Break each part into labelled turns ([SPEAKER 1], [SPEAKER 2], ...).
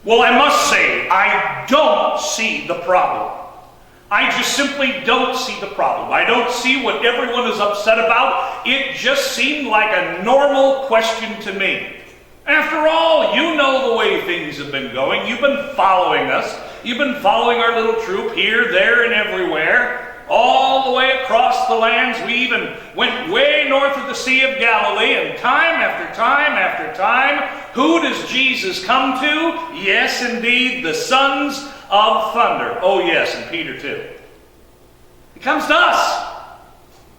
[SPEAKER 1] Well, I must say, I don't see the problem. I just simply don't see the problem. I don't see what everyone is upset about. It just seemed like a normal question to me. After all, you know the way things have been going. You've been following us. You've been following our little troop here, there, and everywhere. All the way across the lands. We even went way north of the Sea of Galilee, and time after time after time, who does Jesus come to? Yes, indeed, the sons of thunder. Oh yes, and Peter too. He comes to us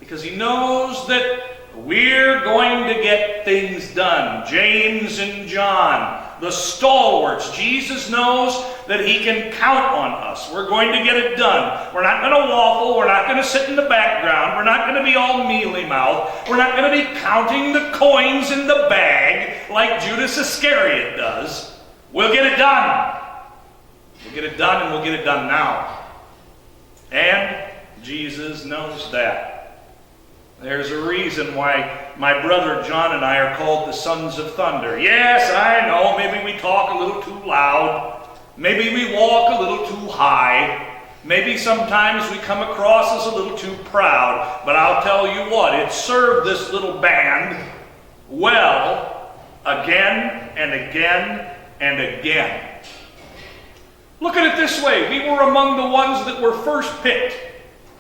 [SPEAKER 1] because he knows that we're going to get things done. James and John, the stalwarts. Jesus knows that he can count on us. We're going to get it done. We're not going to waffle. We're not going to sit in the background. We're not going to be all mealy-mouthed. We're not going to be counting the coins in the bag like Judas Iscariot does. We'll get it done. We'll get it done, and we'll get it done now. And Jesus knows that. There's a reason why my brother John and I are called the sons of thunder. Yes, I know, maybe we talk a little too loud. Maybe we walk a little too high. Maybe sometimes we come across as a little too proud. But I'll tell you what, it served this little band well again and again and again. Look at it this way. We were among the ones that were first picked.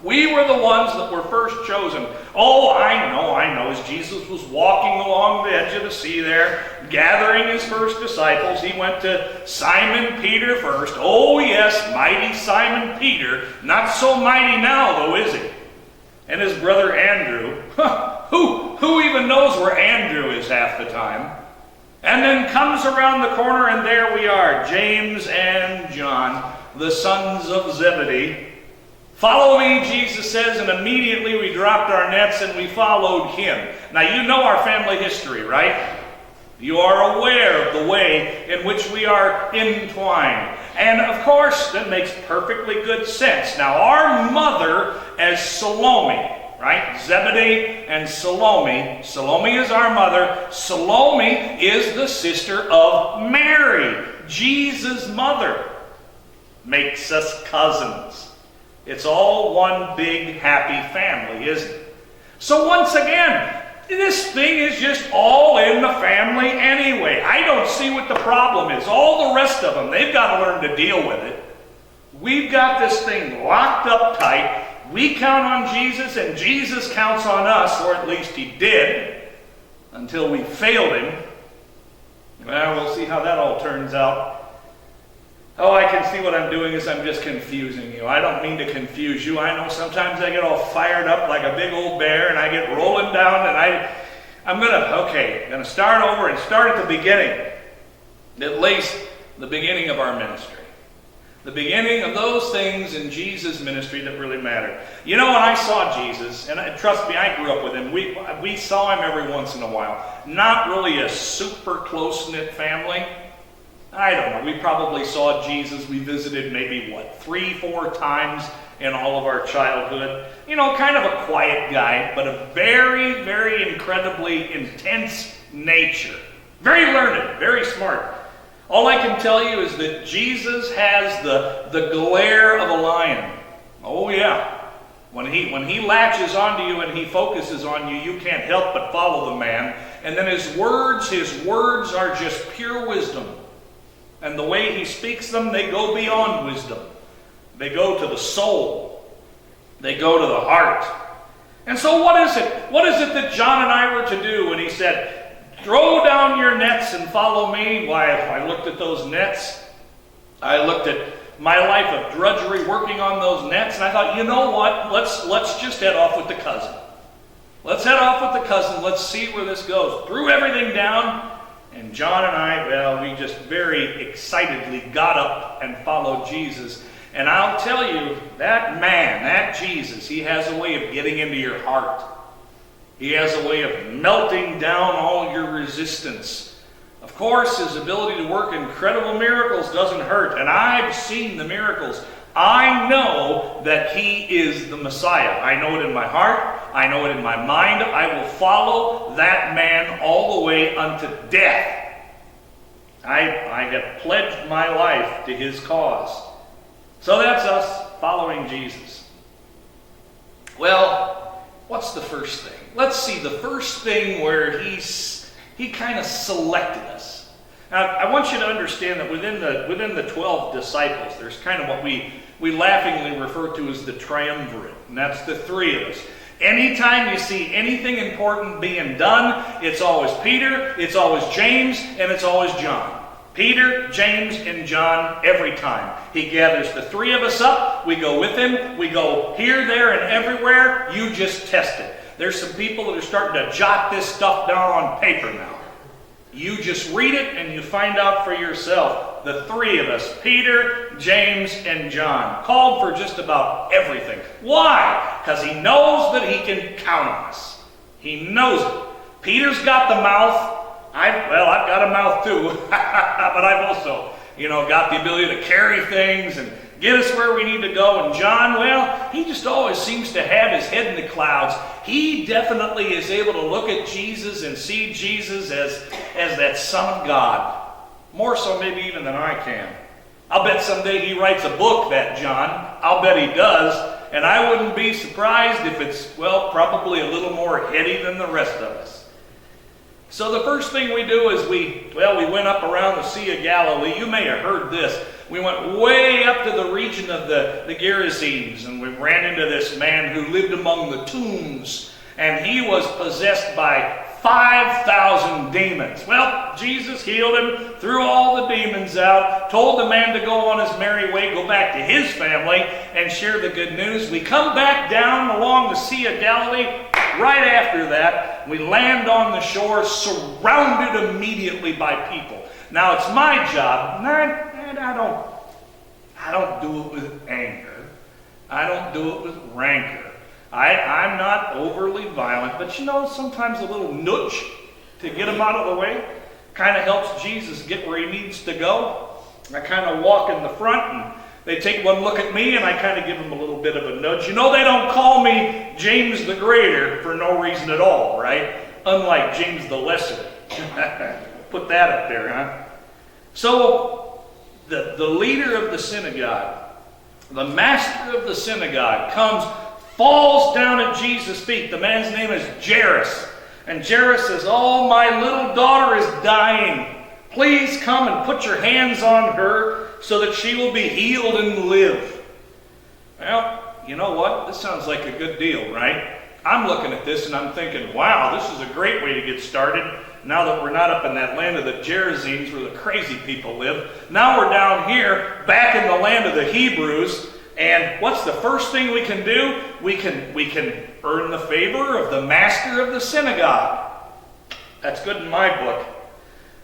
[SPEAKER 1] We were the ones that were first chosen. Oh, I know. As Jesus was walking along the edge of the sea there, gathering his first disciples, he went to Simon Peter first. Oh, yes, mighty Simon Peter. Not so mighty now, though, is he? And his brother Andrew. Who even knows where Andrew is half the time? And then comes around the corner, and there we are, James and John, the sons of Zebedee. Follow me, Jesus says, and immediately we dropped our nets and we followed him. Now, you know our family history, right? You are aware of the way in which we are entwined. And, of course, that makes perfectly good sense. Now, our mother as Salome, right? Zebedee and Salome. Salome is our mother. Salome is the sister of Mary, Jesus' mother. Makes us cousins. It's all one big happy family, isn't it? So once again, this thing is just all in the family anyway. I don't see what the problem is. All the rest of them, they've got to learn to deal with it. We've got this thing locked up tight. We count on Jesus, and Jesus counts on us, or at least he did, until we failed him. Well, we'll see how that all turns out. Oh, I can see what I'm doing is I'm just confusing you. I don't mean to confuse you. I know sometimes I get all fired up like a big old bear, and I get rolling down, and I'm gonna start over and start at the beginning. At least the beginning of our ministry. The beginning of those things in Jesus' ministry that really matter. You know, when I saw Jesus, and trust me, I grew up with him. We saw him every once in a while. Not really a super close-knit family. I don't know. We probably saw Jesus. We visited maybe, 3-4 times in all of our childhood. You know, kind of a quiet guy, but a very, very incredibly intense nature. Very learned, very smart. All I can tell you is that Jesus has the glare of a lion. Oh yeah. When he latches onto you and he focuses on you, you can't help but follow the man. And then his words are just pure wisdom. And the way he speaks them, they go beyond wisdom. They go to the soul. They go to the heart. And so what is it? What is it that John and I were to do when he said, throw down your nets and follow me? Why, if I looked at those nets, I looked at my life of drudgery working on those nets, and I thought, you know what? Let's just head off with the cousin. Let's head off with the cousin. Let's see where this goes. Threw everything down. And John and I, we just very excitedly got up and followed Jesus. And I'll tell you, that man, that Jesus, he has a way of getting into your heart. He has a way of melting down all your resistance. Of course, his ability to work incredible miracles doesn't hurt. And I've seen the miracles. I know that he is the Messiah. I know it in my heart. I know it in my mind. I will follow that man all the way unto death. I have pledged my life to his cause. So that's us following Jesus. Well, what's the first thing? Let's see the first thing where he kind of selected us. Now, I want you to understand that within the 12 disciples, there's kind of what we laughingly refer to as the triumvirate, and that's the three of us. Anytime you see anything important being done, it's always Peter, it's always James, and it's always John. Peter, James, and John every time. He gathers the three of us up, we go with him, we go here, there, and everywhere. You just test it. There's some people that are starting to jot this stuff down on paper now. You just read it and you find out for yourself. The three of us, Peter, James, and John, called for just about everything. Why? Because he knows that he can count on us. He knows it. Peter's got the mouth. I've got a mouth too, but I've also, got the ability to carry things and get us where we need to go. And John, well, he just always seems to have his head in the clouds. He definitely is able to look at Jesus and see Jesus as that Son of God. More so maybe even than I can. I'll bet someday he writes a book, that John. I'll bet he does. And I wouldn't be surprised if it's, probably a little more heady than the rest of us. So the first thing we do is we went up around the Sea of Galilee. You may have heard this. We went way up to the region of the Gerasenes, and we ran into this man who lived among the tombs, and he was possessed by 5,000 demons. Well, Jesus healed him, threw all the demons out, told the man to go on his merry way, go back to his family, and share the good news. We come back down along the Sea of Galilee. Right after that, we land on the shore, surrounded immediately by people. Now, it's my job, and I don't do it with anger. I don't do it with rancor. I'm not overly violent, but sometimes a little nudge to get him out of the way kind of helps Jesus get where he needs to go. I kind of walk in the front, and they take one look at me, and I kind of give them a little bit of a nudge. They don't call me James the Greater for no reason at all, right? Unlike James the Lesser. Put that up there, huh? So, the leader of the synagogue, the master of the synagogue, falls down at Jesus' feet. The man's name is Jairus. And Jairus says, "Oh, my little daughter is dying. Please come and put your hands on her so that she will be healed and live." Well, you know what? This sounds like a good deal, right? I'm looking at this and I'm thinking, wow, this is a great way to get started. Now that we're not up in that land of the Gerasenes where the crazy people live. Now we're down here, back in the land of the Hebrews. And what's the first thing we can do? We can earn the favor of the master of the synagogue. That's good in my book.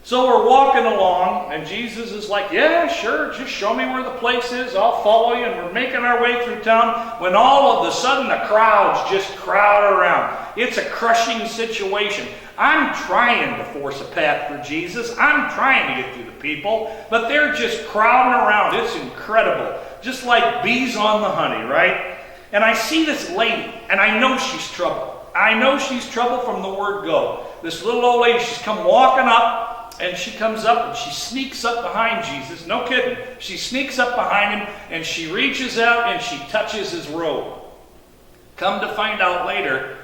[SPEAKER 1] So we're walking along, and Jesus is like, "Yeah, sure, just show me where the place is. I'll follow you." And we're making our way through town when all of a sudden the crowds just crowd around. It's a crushing situation. I'm trying to force a path for Jesus. I'm trying to get through the people, but they're just crowding around. It's incredible. Just like bees on the honey, right? And I see this lady, and I know she's trouble. I know she's trouble from the word go. This little old lady, she's come walking up, and she comes up and she sneaks up behind Jesus. No kidding. She sneaks up behind him, and she reaches out and she touches his robe. Come to find out later,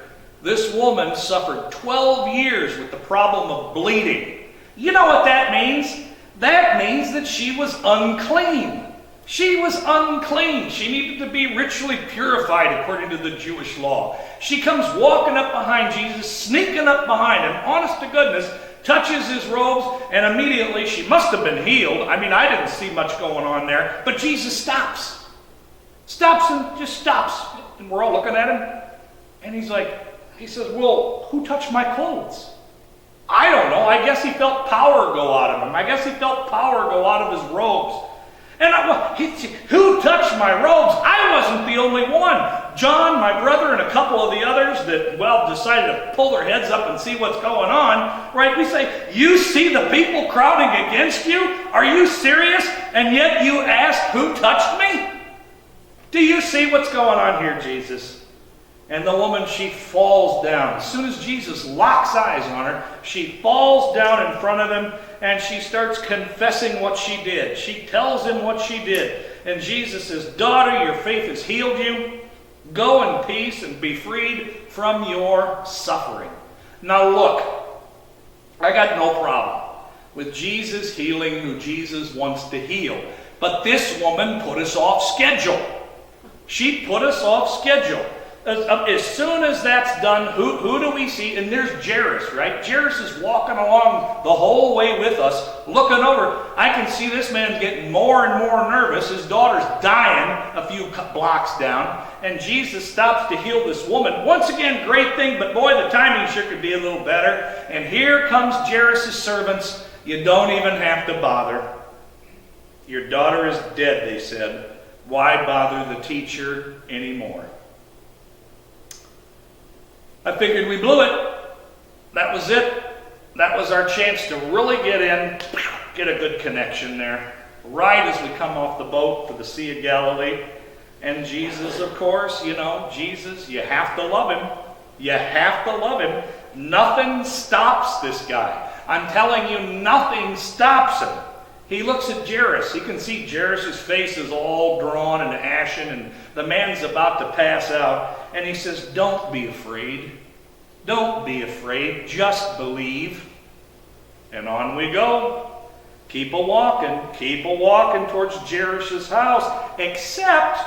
[SPEAKER 1] this woman suffered 12 years with the problem of bleeding. You know what that means? That means that she was unclean. She was unclean. She needed to be ritually purified according to the Jewish law. She comes walking up behind Jesus, sneaking up behind him, honest to goodness, touches his robes, and immediately she must have been healed. I mean, I didn't see much going on there, but Jesus stops. Stops and just stops. And we're all looking at him, and he says, "Well, who touched my clothes?" I don't know. I guess he felt power go out of him. I guess he felt power go out of his robes. And who touched my robes? I wasn't the only one. John, my brother, and a couple of the others that, decided to pull their heads up and see what's going on, right? We say, "You see the people crowding against you? Are you serious? And yet you ask, who touched me?" Do you see what's going on here, Jesus? And the woman, she falls down. As soon as Jesus locks eyes on her, she falls down in front of him and she starts confessing what she did. She tells him what she did. And Jesus says, "Daughter, your faith has healed you. Go in peace and be freed from your suffering." Now look, I got no problem with Jesus healing who Jesus wants to heal. But this woman put us off schedule. She put us off schedule. As soon as that's done, who do we see? And there's Jairus, right? Jairus is walking along the whole way with us, looking over. I can see this man's getting more and more nervous. His daughter's dying a few blocks down. And Jesus stops to heal this woman. Once again, great thing, but boy, the timing sure could be a little better. And here comes Jairus' servants. "You don't even have to bother. Your daughter is dead," they said. "Why bother the teacher anymore?" I figured we blew it. That was it. That was our chance to really get in, get a good connection there. Right as we come off the boat for the Sea of Galilee. And Jesus, of course, Jesus, you have to love him. You have to love him. Nothing stops this guy. I'm telling you, nothing stops him. He looks at Jairus. He can see Jairus' face is all drawn and ashen, and the man's about to pass out. And he says, "Don't be afraid. Don't be afraid. Just believe." And on we go. Keep a-walking towards Jairus' house. Except,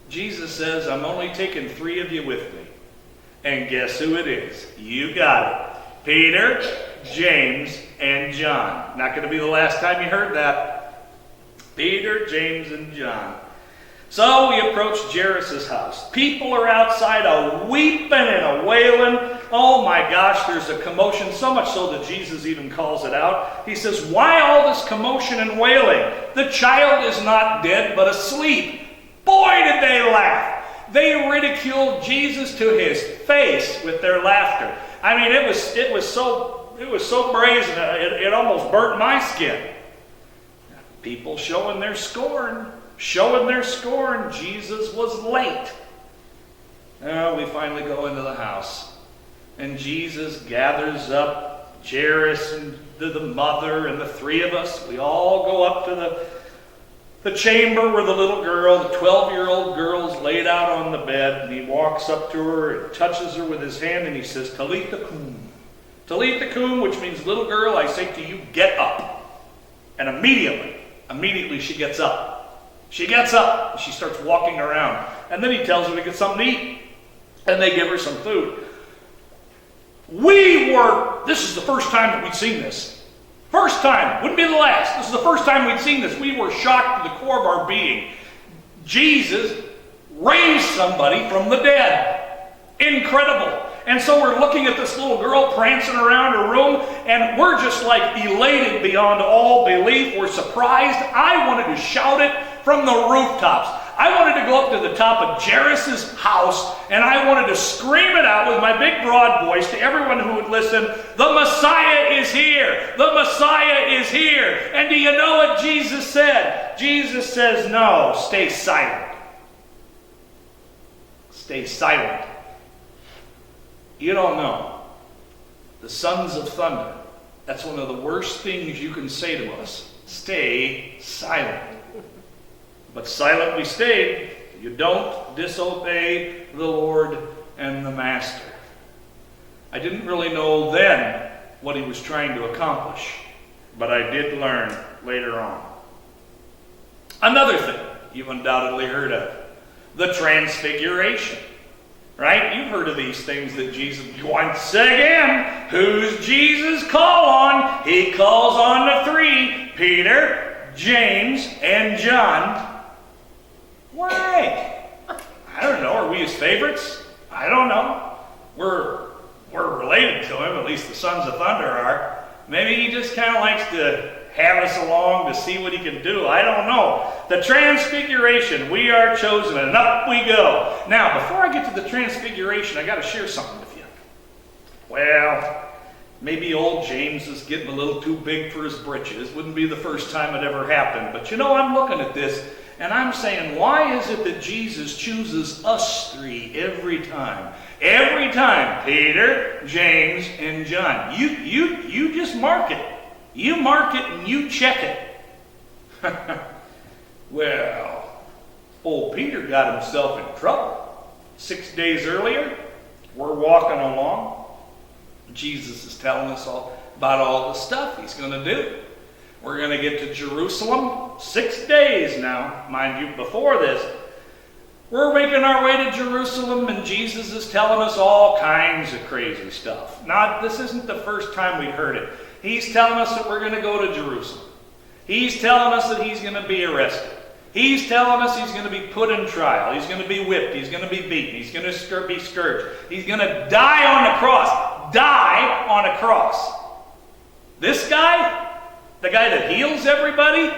[SPEAKER 1] Jesus says, "I'm only taking 3 of you with me." And guess who it is? You got it. Peter, James, and John. Not going to be the last time you heard that. Peter, James, and John. So we approach Jairus' house. People are outside a-weeping and a-wailing. Oh my gosh, there's a commotion, so much so that Jesus even calls it out. He says, "Why all this commotion and wailing? The child is not dead, but asleep." Boy, did they laugh. They ridiculed Jesus to his face with their laughter. I mean, it was so brazen, it almost burnt my skin. People showing their scorn. Jesus was late. We finally go into the house. And Jesus gathers up Jairus and the mother and the 3 of us. We all go up to the chamber where the little girl, the 12-year-old girl, is laid out on the bed. And he walks up to her and touches her with his hand and he says, "Talitha kum." Talitha kum, which means, "Little girl, I say to you, get up." And immediately she gets up. She gets up and she starts walking around. And then he tells her to get something to eat. And they give her some food. This is the first time that we'd seen this. First time, wouldn't be the last. This is the first time we'd seen this. We were shocked to the core of our being. Jesus raised somebody from the dead. Incredible. And so we're looking at this little girl prancing around her room, and we're just like elated beyond all belief. We're surprised. I wanted to shout it from the rooftops. I wanted to go up to the top of Jairus' house, and I wanted to scream it out with my big broad voice to everyone who would listen, "The Messiah is here! The Messiah is here!" And do you know what Jesus said? Jesus says, "No, stay silent. Stay silent." You don't know. The sons of thunder, that's one of the worst things you can say to us. Stay silent. But silent we stayed. You don't disobey the Lord and the Master. I didn't really know then what he was trying to accomplish, but I did learn later on. Another thing you've undoubtedly heard of, the Transfiguration. Right? You've heard of these things that Jesus, once again, who's Jesus call on? He calls on the 3, Peter, James, and John. Why? I don't know. Are we his favorites? I don't know. We're related to him, at least the sons of thunder are. Maybe he just kind of likes to have us along to see what he can do. I don't know. The Transfiguration, we are chosen, and up we go. Now, before I get to the Transfiguration, I got to share something with you. Well, maybe old James is getting a little too big for his britches. Wouldn't be the first time it ever happened. But I'm looking at this, And I'm saying, why is it that Jesus chooses us three every time? Every time, Peter, James, and John. You just mark it. You mark it and you check it. Well, old Peter got himself in trouble. 6 days earlier, we're walking along. Jesus is telling us all about all the stuff he's going to do. We're going to get to Jerusalem 6 days now. Mind you, before this, we're making our way to Jerusalem, and Jesus is telling us all kinds of crazy stuff. Now, this isn't the first time we've heard it. He's telling us that we're going to go to Jerusalem. He's telling us that he's going to be arrested. He's telling us he's going to be put in trial. He's going to be whipped. He's going to be beaten. He's going to be scourged. He's going to die on the cross. Die on a cross. This guy, the guy that heals everybody,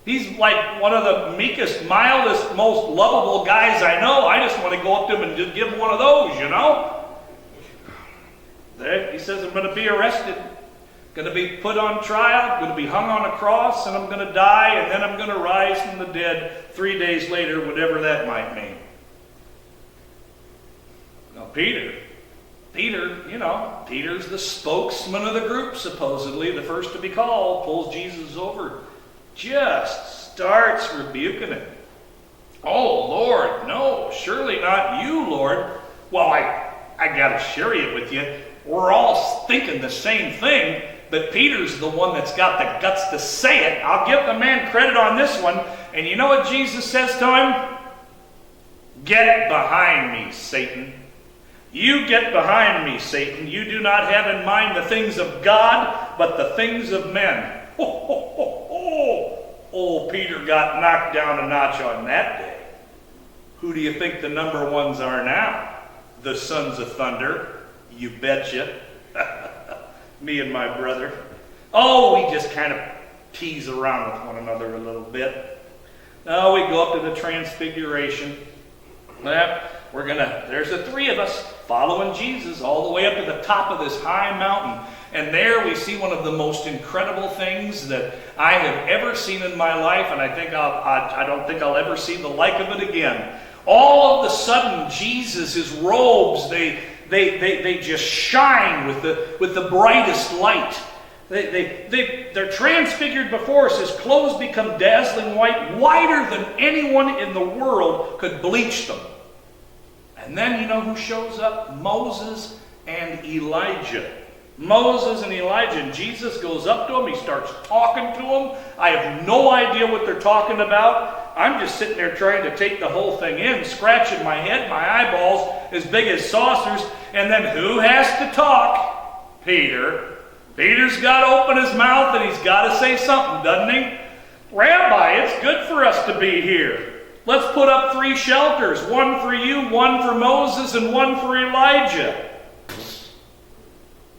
[SPEAKER 1] he's like one of the meekest, mildest, most lovable guys I know. I just want to go up to him and just give him one of those, you know. There, he says, I'm going to be arrested. Going to be put on trial, going to be hung on a cross, and I'm going to die, and then I'm going to rise from the dead 3 days later, whatever that might mean. Now, Peter, you know, Peter's the spokesman of the group, supposedly, the first to be called, pulls Jesus over, just starts rebuking him. Oh, Lord, no, surely not you, Lord. Well, I got to share it with you. We're all thinking the same thing. But Peter's the one that's got the guts to say it. I'll give the man credit on this one. And you know what Jesus says to him? Get behind me, Satan. You get behind me, Satan. You do not have in mind the things of God, but the things of men. Ho, ho, ho, ho. Old Peter got knocked down a notch on that day. Who do you think the number ones are now? The sons of thunder. You betcha. Me and my brother. Oh, we just kind of tease around with one another a little bit. Now we go up to the Transfiguration. Well, there's the three of us following Jesus all the way up to the top of this high mountain. And there we see one of the most incredible things that I have ever seen in my life, and I don't think I'll ever see the like of it again. All of a sudden, Jesus, his robes, they just shine with the brightest light. They're transfigured before us. His clothes become dazzling white, whiter than anyone in the world could bleach them. And then you know who shows up? Moses and Elijah. Moses and Elijah. And Jesus goes up to him. He starts talking to him. I have no idea what they're talking about. I'm just sitting there trying to take the whole thing in, scratching my head, my eyeballs as big as saucers. And then who has to talk? Peter. Peter's got to open his mouth and he's got to say something, doesn't he? Rabbi, it's good for us to be here. Let's put up 3 shelters. One for you, one for Moses, and one for Elijah.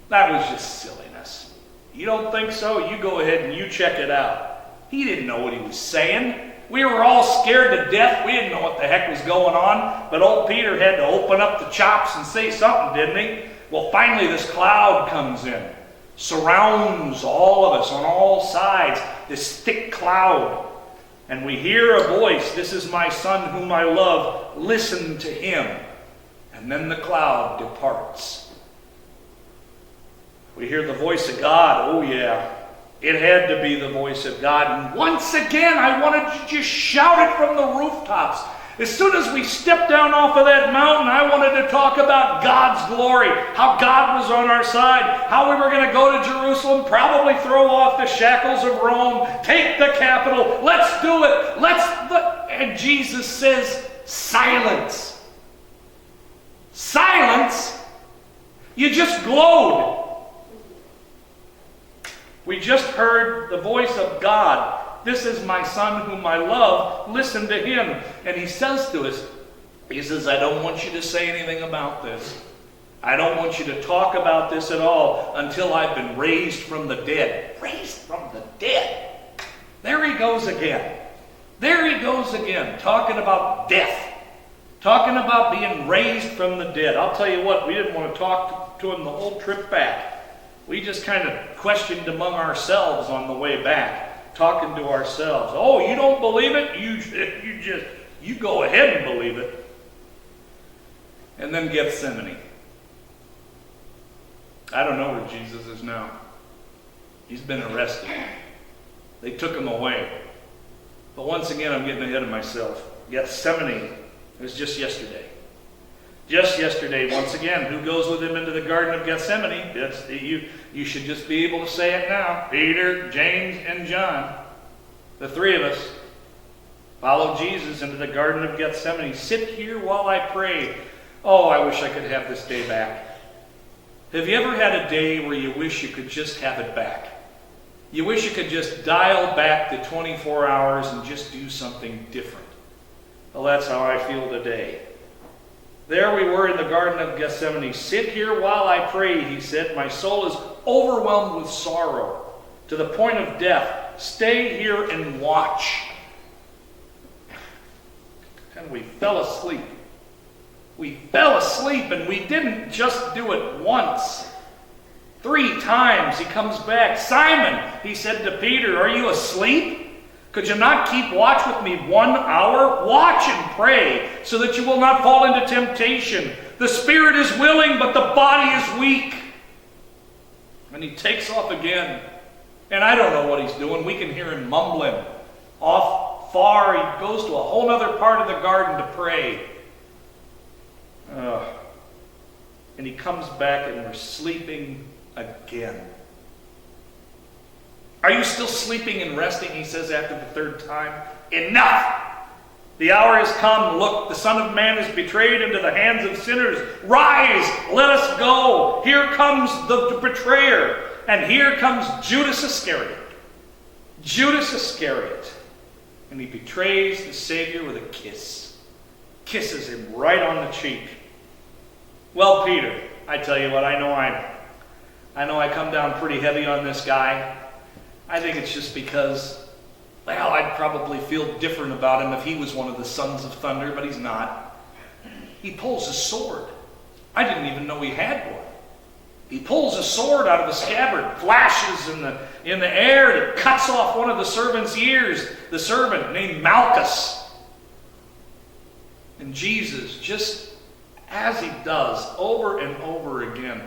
[SPEAKER 1] That was just silliness. You don't think so? You go ahead and you check it out. He didn't know what he was saying. We were all scared to death. We didn't know what the heck was going on. But old Peter had to open up the chops and say something, didn't he? Well, finally this cloud comes in. Surrounds all of us on all sides. This thick cloud. And we hear a voice. This is my son whom I love. Listen to him. And then the cloud departs. We hear the voice of God. Oh yeah. It had to be the voice of God. And once again, I wanted to just shout it from the rooftops. As soon as we stepped down off of that mountain, I wanted to talk about God's glory, how God was on our side, how we were going to go to Jerusalem, probably throw off the shackles of Rome, take the capital. Let's do it. And Jesus says, silence. Silence? You just glowed. We just heard the voice of God. This is my son whom I love. Listen to him. And he says to us, he says, I don't want you to say anything about this. I don't want you to talk about this at all until I've been raised from the dead. Raised from the dead. There he goes again. There he goes again, talking about death. Talking about being raised from the dead. I'll tell you what, we didn't want to talk to him the whole trip back. We just kind of questioned among ourselves on the way back. talking to ourselves. Oh, you don't believe it? You go ahead and believe it. And then Gethsemane. I don't know where Jesus is now. He's been arrested. They took him away. But once again, I'm getting ahead of myself. Gethsemane was just yesterday. Just yesterday, once again, who goes with him into the Garden of Gethsemane? You should just be able to say it now. Peter, James, and John. The three of us follow Jesus into the Garden of Gethsemane. Sit here while I pray. Oh, I wish I could have this day back. Have you ever had a day where you wish you could just have it back? You wish you could just dial back the 24 hours and just do something different. Well, that's how I feel today. There we were in the Garden of Gethsemane. Sit here while I pray, he said. My soul is overwhelmed with sorrow to the point of death. Stay here and watch. And we fell asleep. We fell asleep, and we didn't just do it once. 3 times he comes back. Simon, he said to Peter, are you asleep? Could you not keep watch with me 1 hour? Watch and pray so that you will not fall into temptation. The spirit is willing, but the body is weak. And he takes off again. And I don't know what he's doing. We can hear him mumbling. Off far, he goes to a whole other part of the garden to pray. And he comes back and we're sleeping again. Are you still sleeping and resting? He says after the 3rd time. Enough! The hour has come. Look, the Son of Man is betrayed into the hands of sinners. Rise, let us go. Here comes the betrayer. And here comes Judas Iscariot. Judas Iscariot. And he betrays the Savior with a kiss. Kisses him right on the cheek. Well, Peter, I tell you what, I know I come down pretty heavy on this guy. I think it's just because, well, I'd probably feel different about him if he was one of the sons of thunder, but he's not. He pulls a sword. I didn't even know he had one. He pulls a sword out of a scabbard, flashes in the air, and it cuts off one of the servant's ears, the servant named Malchus. And Jesus, just as he does over and over again,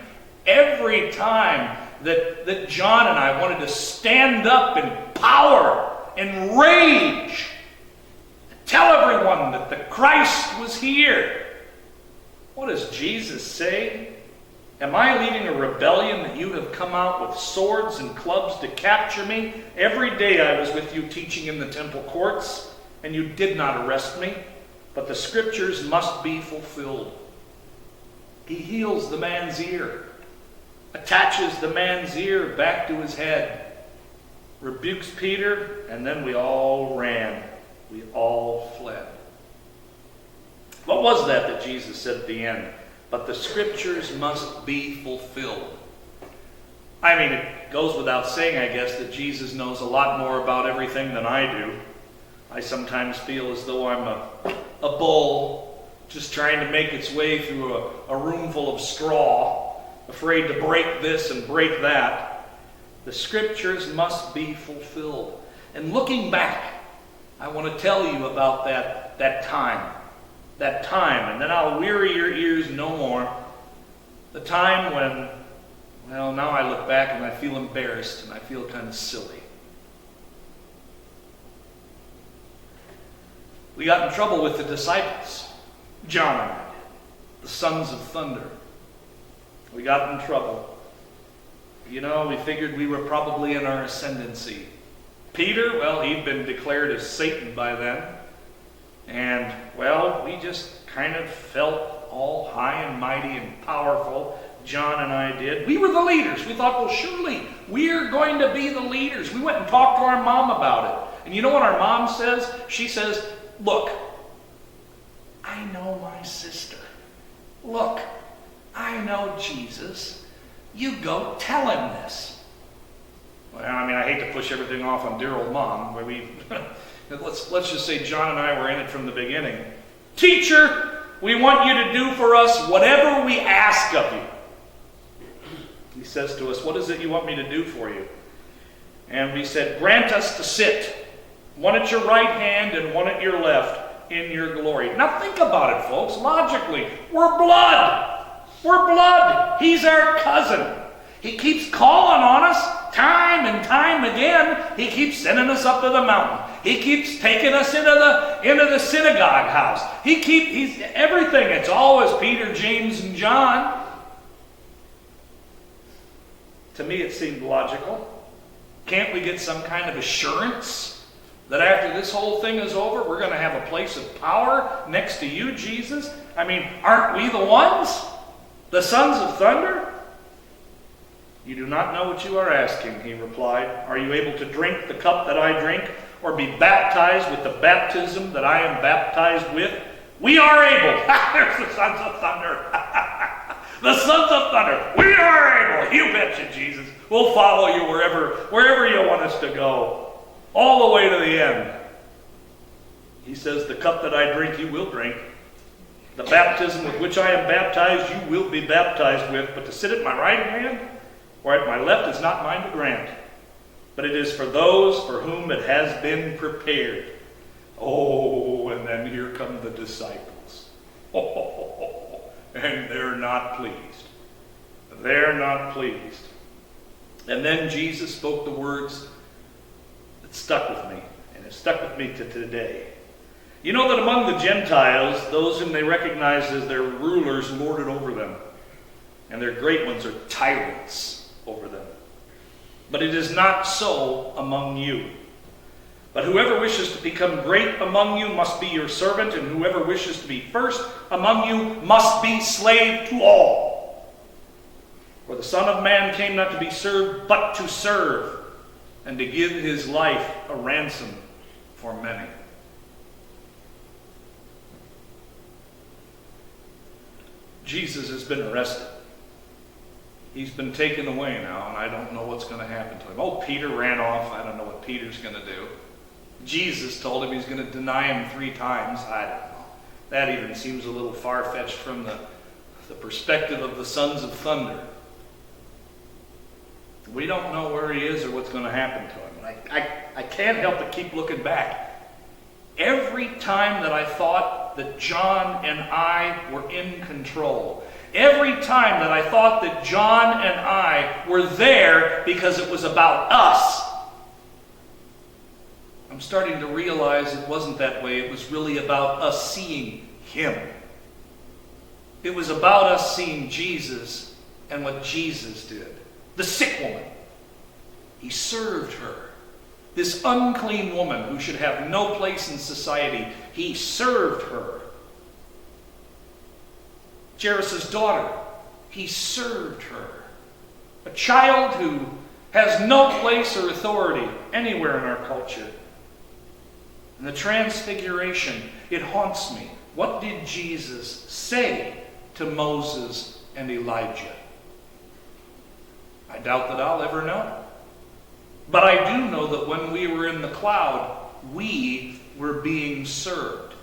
[SPEAKER 1] every time that John and I wanted to stand up in power and rage, tell everyone that the Christ was here. What does Jesus say? Am I leading a rebellion that you have come out with swords and clubs to capture me? Every day I was with you teaching in the temple courts, and you did not arrest me, but the scriptures must be fulfilled. He heals the man's ear, attaches the man's ear back to his head, rebukes Peter, and then we all ran. We all fled. What was that Jesus said at the end? But the scriptures must be fulfilled. I mean, it goes without saying, I guess, that Jesus knows a lot more about everything than I do. I sometimes feel as though I'm a bull just trying to make its way through a room full of straw, afraid to break this and break that. The scriptures must be fulfilled. And looking back, I want to tell you about that time, and then I'll weary your ears no more. The time when, well, now I look back and I feel embarrassed and I feel kind of silly. We got in trouble with the disciples. John and I did. The sons of thunder. We got in trouble. You know, we figured we were probably in our ascendancy. Peter, well, he'd been declared as Satan by then. And, well, we just kind of felt all high and mighty and powerful. John and I did. We were the leaders. We thought, well, surely we're going to be the leaders. We went and talked to our mom about it. And you know what our mom says? She says, look, I know my sister. Look, I know Jesus. You go tell him this. Well, I mean, I hate to push everything off on dear old mom. Let's just say John and I were in it from the beginning. Teacher, we want you to do for us whatever we ask of you. He says to us, what is it you want me to do for you? And we said, grant us to sit, one at your right hand and one at your left, in your glory. Now think about it, folks, logically. We're blood. We're blood. He's our cousin. He keeps calling on us time and time again. He keeps sending us up to the mountain. He keeps taking us into the synagogue house. He's everything. It's always Peter, James, and John. To me, it seemed logical. Can't we get some kind of assurance that after this whole thing is over, we're going to have a place of power next to you, Jesus? I mean, aren't we the ones? The sons of thunder? You do not know what you are asking, he replied. Are you able to drink the cup that I drink, or be baptized with the baptism that I am baptized with? We are able. There's the sons of thunder. The sons of thunder. We are able. You betcha, Jesus. We'll follow you wherever you want us to go. All the way to the end. He says, the cup that I drink, you will drink. The baptism with which I am baptized, you will be baptized with. But to sit at my right hand or at my left is not mine to grant, but it is for those for whom it has been prepared. Oh, and then here come the disciples. Oh, and they're not pleased. They're not pleased. And then Jesus spoke the words that stuck with me, and it stuck with me to today. You know that among the Gentiles, those whom they recognize as their rulers lord it over them, and their great ones are tyrants over them. But it is not so among you. But whoever wishes to become great among you must be your servant, and whoever wishes to be first among you must be slave to all. For the Son of Man came not to be served, but to serve, and to give his life a ransom for many. Jesus has been arrested. He's been taken away now, and I don't know what's going to happen to him. Oh, Peter ran off. I don't know what Peter's going to do. Jesus told him he's going to deny him 3 times. I don't know. That even seems a little far-fetched from the perspective of the sons of thunder. We don't know where he is or what's going to happen to him. I can't help but keep looking back. Every time that I thought that John and I were in control, every time that I thought that John and I were there because it was about us, I'm starting to realize it wasn't that way. It was really about us seeing him. It was about us seeing Jesus and what Jesus did. The sick woman, he served her. This unclean woman who should have no place in society, he served her. Jairus' daughter, he served her. A child who has no place or authority anywhere in our culture. And the transfiguration, it haunts me. What did Jesus say to Moses and Elijah? I doubt that I'll ever know. But I do know that when we were in the cloud, we were being served.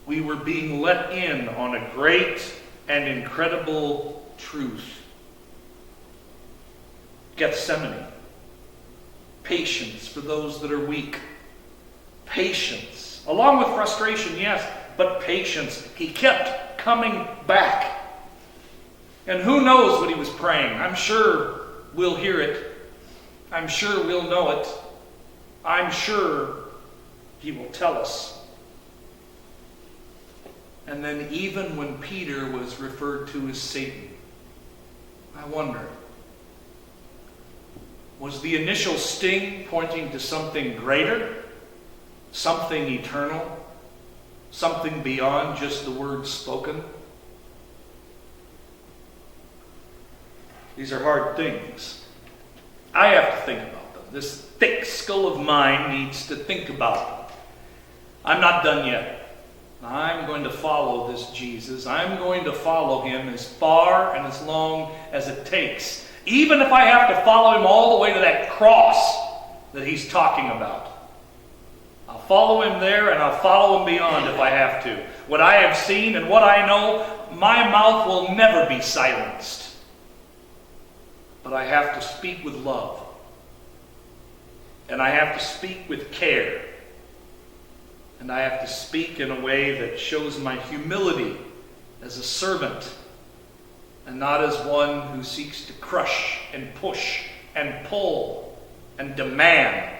[SPEAKER 1] We were being let in on a great and incredible truth. Gethsemane. Patience for those that are weak. Patience. Along with frustration, yes, but patience. He kept coming back. And who knows what he was praying? I'm sure we'll hear it. I'm sure we'll know it. I'm sure he will tell us. And then even when Peter was referred to as Satan, I wonder, was the initial sting pointing to something greater? Something eternal? Something beyond just the words spoken? These are hard things. I have to think about them. This thick skull of mine needs to think about them. I'm not done yet. I'm going to follow this Jesus. I'm going to follow him as far and as long as it takes. Even if I have to follow him all the way to that cross that he's talking about. I'll follow him there and I'll follow him beyond if I have to. What I have seen and what I know, my mouth will never be silenced. But I have to speak with love. And I have to speak with care. And I have to speak in a way that shows my humility as a servant, and not as one who seeks to crush and push and pull and demand.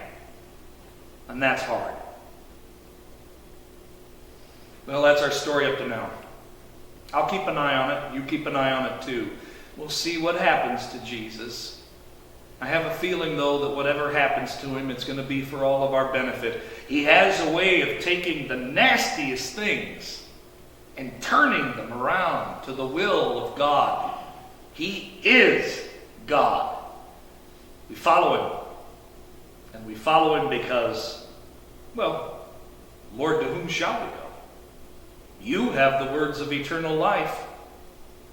[SPEAKER 1] And that's hard. Well, that's our story up to now. I'll keep an eye on it. You keep an eye on it too. We'll see what happens to Jesus. I have a feeling, though, that whatever happens to him, it's going to be for all of our benefit. He has a way of taking the nastiest things and turning them around to the will of God. He is God. We follow him. And we follow him because, well, Lord, to whom shall we go? You have the words of eternal life.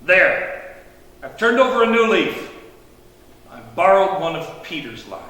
[SPEAKER 1] There. I've turned over a new leaf. I've borrowed one of Peter's lines.